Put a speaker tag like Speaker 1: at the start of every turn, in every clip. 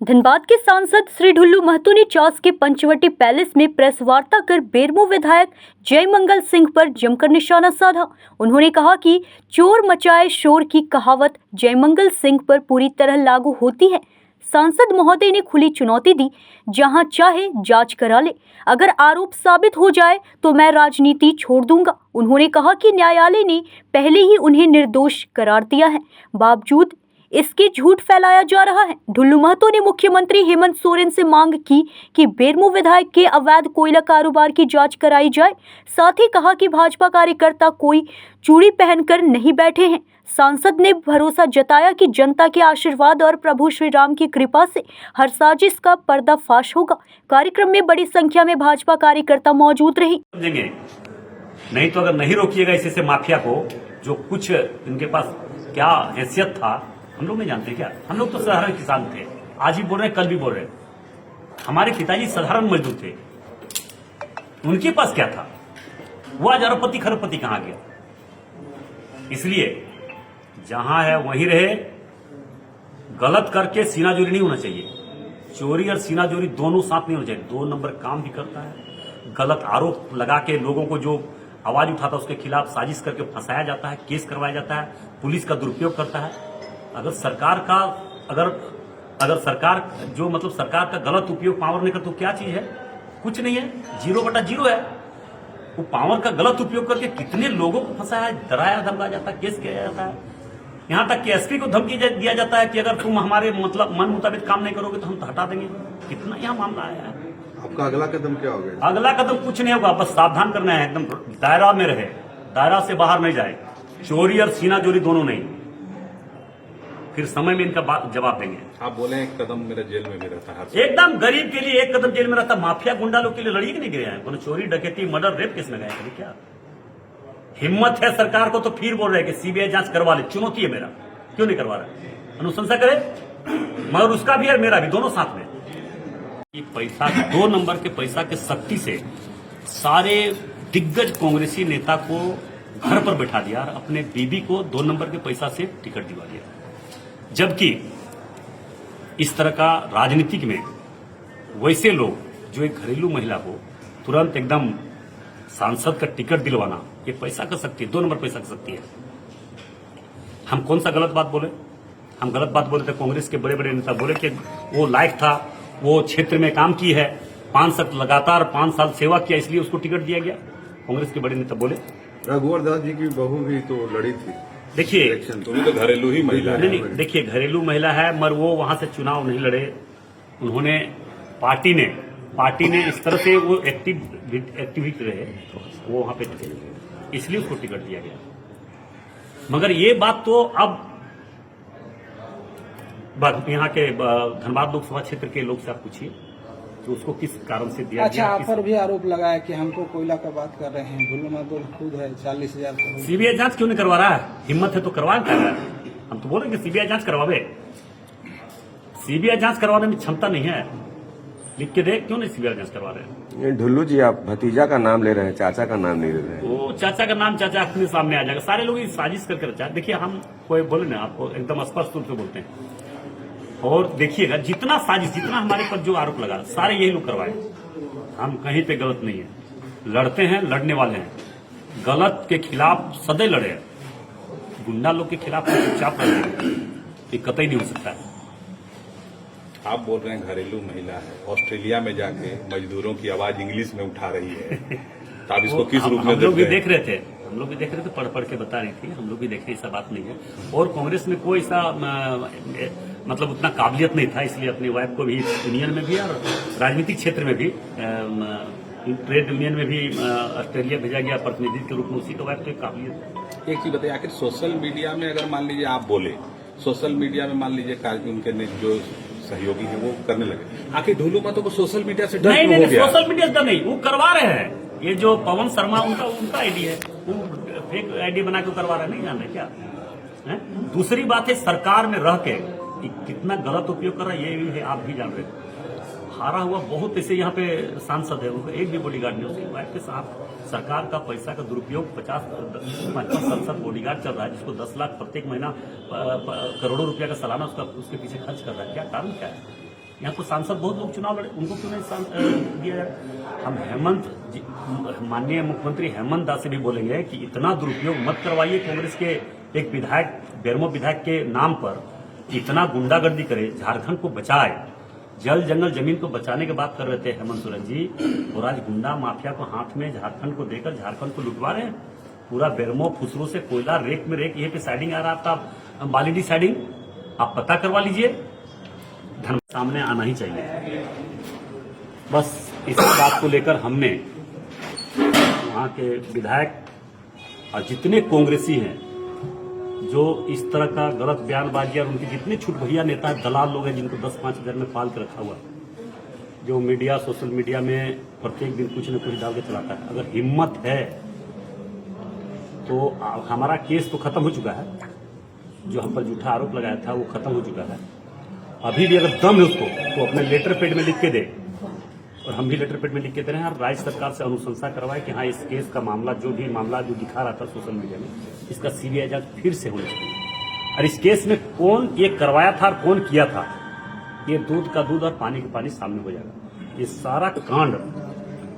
Speaker 1: धनबाद के सांसद श्री ढुल्लू महतो ने चास के पंचवटी पैलेस में प्रेस वार्ता कर बेरमो विधायक जयमंगल सिंह पर जमकर निशाना साधा। उन्होंने कहा कि चोर मचाए शोर की कहावत जयमंगल सिंह पर पूरी तरह लागू होती है। सांसद महोदय ने खुली चुनौती दी, जहां चाहे जांच करा ले, अगर आरोप साबित हो जाए तो मैं राजनीति छोड़ दूंगा। उन्होंने कहा कि न्यायालय ने पहले ही उन्हें निर्दोष करार दिया है, बावजूद इसके झूठ फैलाया जा रहा है। ढुल्लू महतो ने मुख्यमंत्री हेमंत सोरेन से मांग की कि बेरमो विधायक के अवैध कोयला कारोबार की जांच कराई जाए। साथ ही कहा कि भाजपा कार्यकर्ता कोई चूड़ी पहनकर नहीं बैठे हैं। सांसद ने भरोसा जताया कि जनता के आशीर्वाद और प्रभु श्री राम की कृपा से हर साजिश का पर्दाफाश होगा। कार्यक्रम में बड़ी संख्या में भाजपा कार्यकर्ता मौजूद रहे।
Speaker 2: नहीं तो अगर नहीं रोकिएगा इसे माफिया को, जो कुछ इनके पास क्या हैसियत था हम लोग नहीं जानते क्या। हम लोग तो साधारण किसान थे, आज भी बोल रहे हैं, कल भी बोल रहे हैं। हमारे पिताजी साधारण मजदूर थे, उनके पास क्या था? वो आज अरबपति खरबपति कहां गया? इसलिए जहां है वहीं रहे। गलत करके सीनाजोरी नहीं होना चाहिए। चोरी और सीनाजोरी दोनों साथ नहीं होना चाहिए। 2 नंबर काम भी करता है। गलत आरोप लगा के लोगों को जो आवाज उठाता है उसके खिलाफ साजिश करके फंसाया जाता है, केस करवाया जाता है, पुलिस का दुरुपयोग करता है। अगर सरकार का अगर सरकार जो मतलब सरकार का गलत उपयोग पावर ने कर तो क्या चीज है? कुछ नहीं है, 0/0 है। वो पावर का गलत उपयोग करके कितने लोगों को फंसाया, डराया धमकाया जाता है, केस किया जाता है। यहां तक कि एसपी को धमकी दिया जाता है कि अगर तुम हमारे मतलब मन मुताबिक काम नहीं करोगे तो हम हटा देंगे। कितना यहां मामला आया है।
Speaker 3: आपका अगला कदम क्या होगा?
Speaker 2: अगला कदम कुछ नहीं होगा, बस सावधान करना है, एकदम दायरा में रहे, दायरा से बाहर नहीं जाए। चोरी और सीनाजोरी दोनों नहीं, फिर समय में इनका जवाब देंगे।
Speaker 3: आप बोले एक कदम मेरा जेल में भी रहता है।
Speaker 2: एकदम गरीब के लिए एक कदम जेल में रहता। माफिया गुंडा लोग के लिए लड़िए कि नहीं गिरे हैं? चोरी डकैती मर्डर रेप केस में गए हैं क्या? हिम्मत है सरकार को तो फिर बोल रहे हैं कि सीबीआई जांच करवा ले। चुनौती है मेरा, क्यों नहीं करवा रहे? अनुशंसा करे, मगर उसका भी और मेरा भी, दोनों साथ में। पैसा 2 नंबर के पैसा के शक्ति से सारे दिग्गज कांग्रेसी नेता को घर पर बैठा दिया और अपने बीबी को 2 नंबर के पैसा से टिकट दिलवा दिया। जबकि इस तरह का राजनीतिक में वैसे लोग जो एक घरेलू महिला को तुरंत एकदम सांसद का टिकट दिलवाना, ये पैसा का शक्ति, 2 नंबर पैसा का शक्ति है। हम कौन सा गलत बात बोले? हम गलत बात बोले थे? कांग्रेस के बड़े बड़े नेता बोले कि वो लायक था, वो क्षेत्र में काम की है, 5 साल लगातार 5 साल सेवा किया, इसलिए उसको टिकट दिया गया। कांग्रेस के बड़े नेता बोले।
Speaker 3: रघुवर दास जी की बहू भी तो लड़ी थी।
Speaker 2: देखिए,
Speaker 3: तुम्हें तो घरेलू ही महिला है।
Speaker 2: नहीं, देखिए घरेलू महिला है, मगर वो वहां से चुनाव नहीं लड़े। उन्होंने पार्टी ने इस तरह से वो एक्टिविटी रहे, वो वहां पे थे, इसलिए उसको टिकट दिया गया। मगर ये बात तो अब यहाँ के धनबाद लोकसभा क्षेत्र के लोग से आप पूछिए कि उसको किस कारण से दिया
Speaker 4: अच्छा,
Speaker 2: गया।
Speaker 4: आप पर भी आरोप लगाया कि हमको कोयला का बात कर रहे हैं। ढुल्लू महतो खुद है 40,000 करोड़।
Speaker 2: सीबीआई जांच क्यों नहीं करवा रहा है? हिम्मत है तो करवा क्या रहा है? हम तो बोल रहे कि सीबीआई जांच करवावे। सीबीआई जांच करवाने में क्षमता नहीं है, लिख के दे, क्यों नहीं सीबीआई जांच करवा रहे हैं?
Speaker 5: ढुल्लू जी, आप भतीजा का नाम ले रहे हैं, चाचा का नाम नहीं ले रहे हैं।
Speaker 2: वो चाचा का नाम चाचा अपने सामने आ जाएगा। सारे लोग साजिश करके रचा। देखिए, हम कोई बोले ना, आपको एकदम स्पष्ट रूप से बोलते हैं। और देखिएगा, जितना साजिश, जितना हमारे पर जो आरोप लगा, सारे यही लोग करवाए। हम कहीं पे गलत नहीं है, लड़ते हैं, लड़ने वाले हैं, गलत के खिलाफ सदैव लड़े हैं। गुंडा लोग के खिलाफ चुपचाप लड़े, ये कतई नहीं हो सकता है।
Speaker 3: आप बोल रहे हैं घरेलू महिला है, ऑस्ट्रेलिया में जाके मजदूरों की आवाज इंग्लिश में उठा रही है, तो आप इसको किस रूप में?
Speaker 2: हम लोग भी देख रहे थे, पढ़ पढ़ के बता रही थी, हम लोग भी देखे, ऐसा बात नहीं है। और कांग्रेस में कोई ऐसा मतलब उतना काबिलियत नहीं था, इसलिए अपनी वाइफ को भी यूनियन में भी और राजनीतिक क्षेत्र में भी, ट्रेड यूनियन में भी ऑस्ट्रेलिया भेजा गया प्रतिनिधि के रूप में। उसी का वाइफ तो काबिलियत।
Speaker 3: एक चीज बताइए, आखिर सोशल मीडिया में अगर मान लीजिए आप बोले, सोशल मीडिया में मान लीजिए उनके जो सहयोगी है वो करने लगे, आखिर ढुल्लू महतो को सोशल मीडिया से डर क्यों हो गया?
Speaker 2: सोशल मीडिया से नहीं, वो करवा रहे हैं। ये जो पवन शर्मा उनका आईडी है, वो फेक आईडी बना के करवा रहे हैं, नहीं जान रहे क्या है? दूसरी बात है, सरकार में रह के कितना गलत उपयोग कर रहा है, ये भी है, आप भी जान रहे हैं। हारा हुआ बहुत ऐसे यहाँ पे सांसद है, उनको एक भी बॉडीगार्ड नहीं, उसकी वाइफ के साथ सरकार का पैसा का दुरुपयोग 50-60 बॉडीगार्ड चल रहा है, जिसको 10 लाख प्रत्येक महीना करोड़ों रुपया का सालाना उसके पीछे खर्च कर रहा है। क्या कारण क्या है? यहाँ तो सांसद बहुत लोग चुनाव लड़े, उनको क्यों नहीं दिया जाए? हम माननीय मुख्यमंत्री हेमंत दास से भी बोलेंगे कि इतना दुरुपयोग मत करवाइए कांग्रेस के एक विधायक, बेरमो विधायक के नाम पर इतना गुंडागर्दी करे, झारखंड को बचाए, जल जंगल जमीन को बचाने की बात कर रहे थे हेमंत सोरेन जी, और आज गुंडा माफिया को हाथ में झारखंड को देकर झारखंड को लुटवा रहे हैं। पूरा बेरमो फुसरो से कोयला रेक में रेक, ये पे साइडिंग आ रहा है आपका बालीडी साइडिंग, आप पता करवा लीजिए, धन सामने आना ही चाहिए। बस इस बात को लेकर हमने वहां के विधायक और जितने कांग्रेसी हैं जो इस तरह का गलत बयानबाजी और उनके जितने छुट भैया नेता है, दलाल लोग हैं जिनको 10-5 हजार में पाल के रखा हुआ, जो मीडिया सोशल मीडिया में प्रत्येक दिन कुछ न कुछ डाल के चलाता है, अगर हिम्मत है तो हमारा केस तो खत्म हो चुका है, जो हम पर झूठा आरोप लगाया था वो खत्म हो चुका है। अभी भी अगर दम है उसको तो अपने लेटर पेड में लिख के दे, और हम भी लेटर पेड में लिख के दे रहे हैं, और राज्य सरकार से अनुशंसा करवाए कि हाँ, इस केस का मामला जो भी मामला जो दिखा रहा था सोशल मीडिया में, इसका सीबीआई जांच फिर से होनी चाहिए, और इस केस में कौन ये करवाया था और कौन किया था, ये दूध का दूध और पानी का पानी सामने हो जाएगा। ये सारा कांड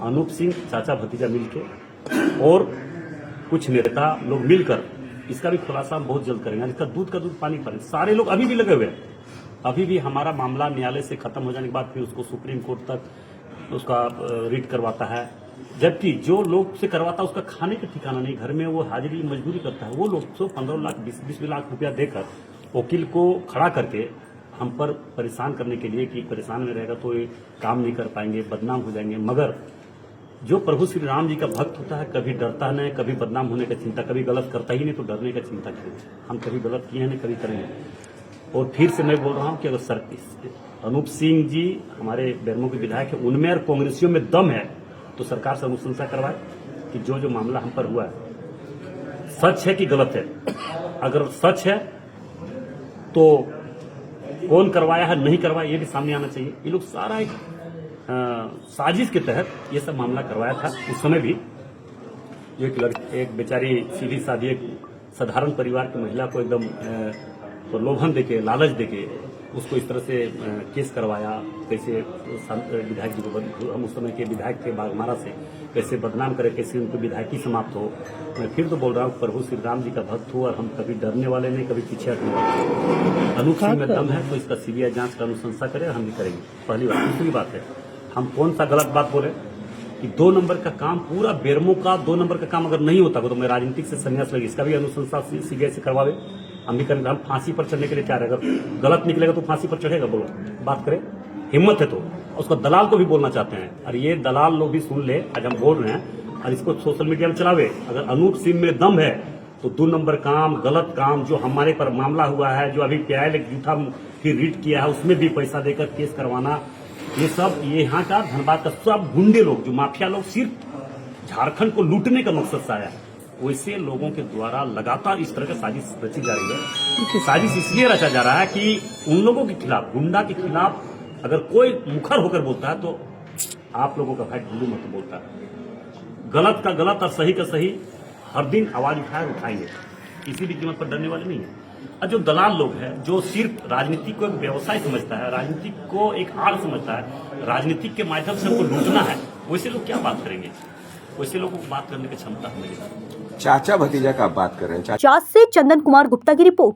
Speaker 2: अनूप सिंह चाचा भतीजा मिलकर और कुछ नेता लोग मिलकर, इसका भी खुलासा हम बहुत जल्द करेंगे। इसका दूध का दूध पानी का पानी, सारे लोग अभी भी लगे हुए हैं। अभी भी हमारा मामला न्यायालय से खत्म हो जाने के बाद फिर उसको सुप्रीम कोर्ट तक उसका रीट करवाता है, जबकि जो लोग से करवाता है उसका खाने का ठिकाना नहीं, घर में वो हाजिरी मजदूरी करता है, वो लोग तो 15 लाख 20 लाख रुपया देकर वकील को खड़ा करके हम पर परेशान करने के लिए कि परेशान में रहेगा तो ये काम नहीं कर पाएंगे, बदनाम हो जाएंगे। मगर जो प्रभु श्री राम जी का भक्त होता है, कभी डरता नहीं, कभी बदनाम होने का चिंता, कभी गलत करता ही नहीं तो डरने का चिंता क्यों? हम कभी गलत किए हैं, कभी करेंगे। और फिर से मैं बोल रहा हूं कि अगर अनूप सिंह जी हमारे बेरमो के विधायक है, उनमें और कांग्रेसियों में दम है तो सरकार से अनुशंसा करवाए कि जो मामला हम पर हुआ है सच है कि गलत है। अगर सच है तो कौन करवाया है, नहीं करवाया, ये भी सामने आना चाहिए। ये लोग सारा एक साजिश के तहत ये सब मामला करवाया था। उस समय भी एक बेचारी सीधी साधी एक साधारण परिवार की महिला को एकदम प्रलोभन देके, लालच देके उसको इस तरह से केस करवाया। कैसे विधायक जी को, हम उस समय के विधायक थे बागमारा से, कैसे बदनाम करे, कैसे उनको विधायकी समाप्त हो। मैं फिर तो बोल रहा हूँ, प्रभु श्री राम जी का भक्त हो और हम कभी डरने वाले नहीं, कभी पीछे हटने वाले। अनूप सिंह में दम है तो इसका सीबीआई जांच का अनुशंसा करें, हम भी करेंगे। पहली बात। दूसरी बात है, हम कौन सा गलत बात बोले कि 2 नंबर का काम, पूरा बेरमो का 2 नंबर का काम अगर नहीं होता तो मैं राजनीतिक से संन्यास लगी, इसका भी अनुशंसा सीबीआई से करवावे। हम भी करेंगे। हम फांसी पर चढ़ने के लिए तैयार है। अगर गलत निकलेगा तो फांसी पर चढ़ेगा, बोलो, बात करें, हिम्मत है तो। उसको दलाल को भी बोलना चाहते हैं, और ये दलाल लोग भी सुन ले, आज हम बोल रहे हैं और इसको सोशल मीडिया में चलावे। अगर अनूप सिंह में दम है तो 2 नंबर काम, गलत काम जो हमारे पर मामला हुआ है, जो अभी प्यायल जूठा फिर रीट किया है, उसमें भी पैसा देकर केस करवाना, ये सब ये यहाँ का धनबाद का सब गुंडे लोग, जो माफिया लोग सिर्फ झारखंड को लूटने का मकसद से आया है, वैसे लोगों के द्वारा लगातार इस तरह का साजिश रची जा रही है। साजिश इसलिए रचा जा रहा है कि उन लोगों के खिलाफ, गुंडा के खिलाफ अगर कोई मुखर होकर बोलता है तो आप लोगों का भाई ढुल्लू मत बोलता है। गलत का गलत और सही का सही हर दिन आवाज उठाएंगे, किसी भी कीमत पर डरने वाले नहीं है। और जो दलाल लोग हैं, जो सिर्फ राजनीति को एक व्यवसाय समझता है, राजनीति को एक आड़ समझता है, राजनीतिक के माध्यम से हमको लूटना है, वैसे लोग क्या बात करेंगे? वैसे लोगों को बात करने की क्षमता हमें।
Speaker 5: चाचा भतीजा का आप बात कर रहे हैं।
Speaker 1: चास से चंदन कुमार गुप्ता की रिपोर्ट।